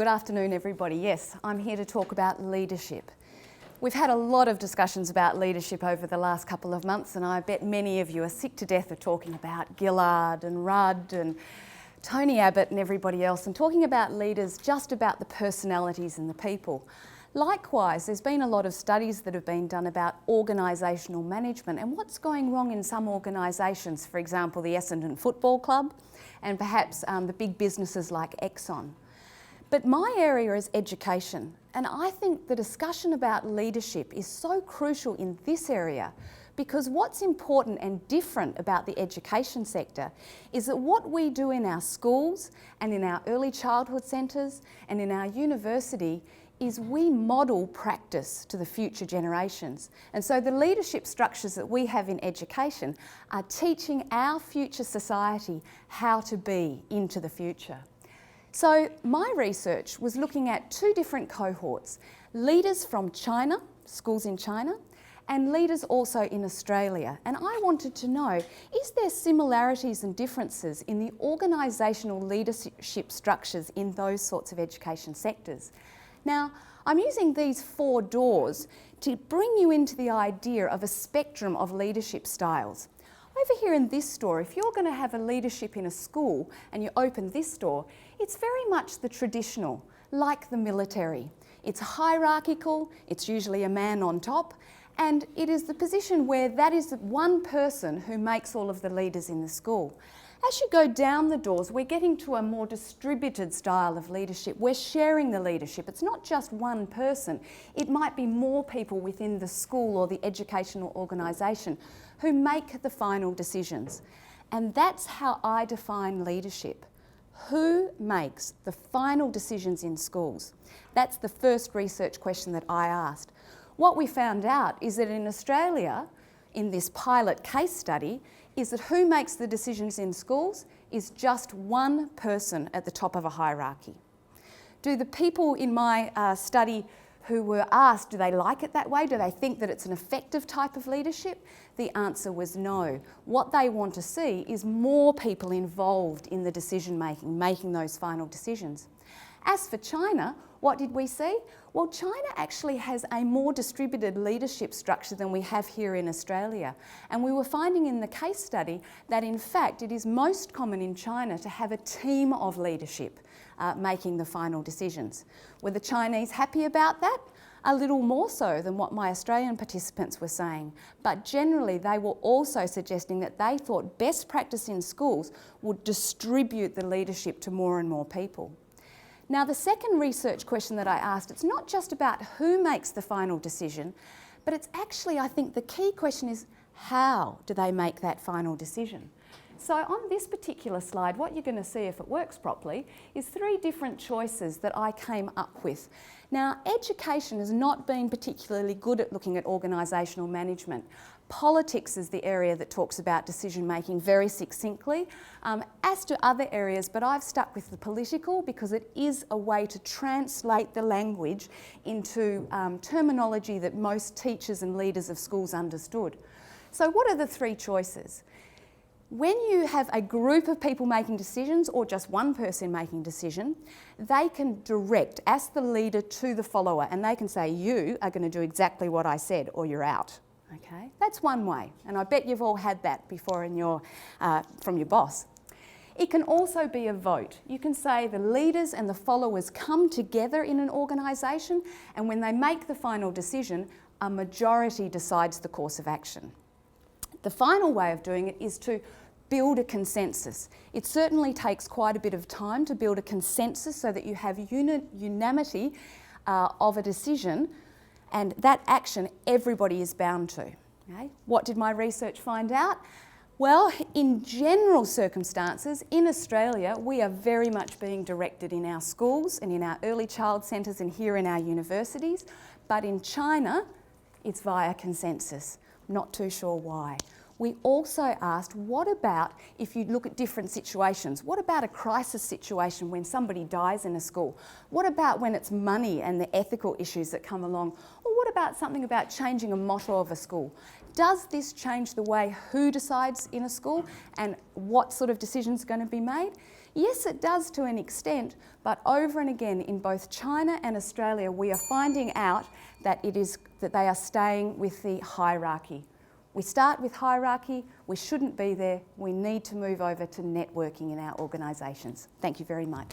Good afternoon, everybody. Yes, I'm here to talk about leadership. We've had a lot of discussions about leadership over the last couple of months, and I bet many of you are sick to death of talking about Gillard and Rudd and Tony Abbott and everybody else, and talking about leaders just about the personalities and the people. Likewise, there's been a lot of studies that have been done about organisational management and what's going wrong in some organisations, for example, the Essendon Football Club and perhaps the big businesses like Exxon. But my area is education, and I think the discussion about leadership is so crucial in this area because what's important and different about the education sector is that what we do in our schools and in our early childhood centres and in our university is we model practice to the future generations. And so the leadership structures that we have in education are teaching our future society how to be into the future. So my research was looking at two different cohorts, leaders from China, schools in China, and leaders also in Australia. And I wanted to know, is there similarities and differences in the organisational leadership structures in those sorts of education sectors? Now, I'm using these four doors to bring you into the idea of a spectrum of leadership styles. Over here in this door, if you're going to have a leadership in a school and you open this door, it's very much the traditional, like the military. It's hierarchical, it's usually a man on top, and it is the position where that is one person who makes all of the leaders in the school. As you go down the doors, we're getting to a more distributed style of leadership. We're sharing the leadership. It's not just one person. It might be more people within the school or the educational organisation who make the final decisions. And that's how I define leadership. Who makes the final decisions in schools? That's the first research question that I asked. What we found out is that in Australia, in this pilot case study, is that who makes the decisions in schools is just one person at the top of a hierarchy. Do the people in my study who were asked, do they like it that way? Do they think that it's an effective type of leadership? The answer was no. What they want to see is more people involved in the decision making, making those final decisions. As for China, what did we see? Well, China actually has a more distributed leadership structure than we have here in Australia. And we were finding in the case study that in fact it is most common in China to have a team of leadership making the final decisions. Were the Chinese happy about that? A little more so than what my Australian participants were saying. But generally they were also suggesting that they thought best practice in schools would distribute the leadership to more and more people. Now, the second research question that I asked, it's not just about who makes the final decision, but it's actually, I think the key question is how do they make that final decision? So on this particular slide, what you're going to see if it works properly is three different choices that I came up with. Now, education has not been particularly good at looking at organisational management. Politics is the area that talks about decision making very succinctly, as do other areas, but I've stuck with the political because it is a way to translate the language into terminology that most teachers and leaders of schools understood. So what are the three choices? When you have a group of people making decisions or just one person making a decision, they can direct, ask the leader to the follower, and they can say, you are going to do exactly what I said or you're out. Okay, that's one way, and I bet you've all had that before in from your boss. It can also be a vote. You can say the leaders and the followers come together in an organisation, and when they make the final decision, a majority decides the course of action. The final way of doing it is to build a consensus. It certainly takes quite a bit of time to build a consensus so that you have unanimity of a decision, and that action everybody is bound to. Okay? What did my research find out? Well, in general circumstances, in Australia, we are very much being directed in our schools and in our early child centres and here in our universities, but in China, it's via consensus. Not too sure why. We also asked, what about if you look at different situations? What about a crisis situation when somebody dies in a school? What about when it's money and the ethical issues that come along? Or what about something about changing a motto of a school? Does this change the way who decides in a school and what sort of decisions are going to be made? Yes, it does to an extent, but over and again in both China and Australia, we are finding out that they are staying with the hierarchy. We start with hierarchy, we shouldn't be there, we need to move over to networking in our organisations. Thank you very much.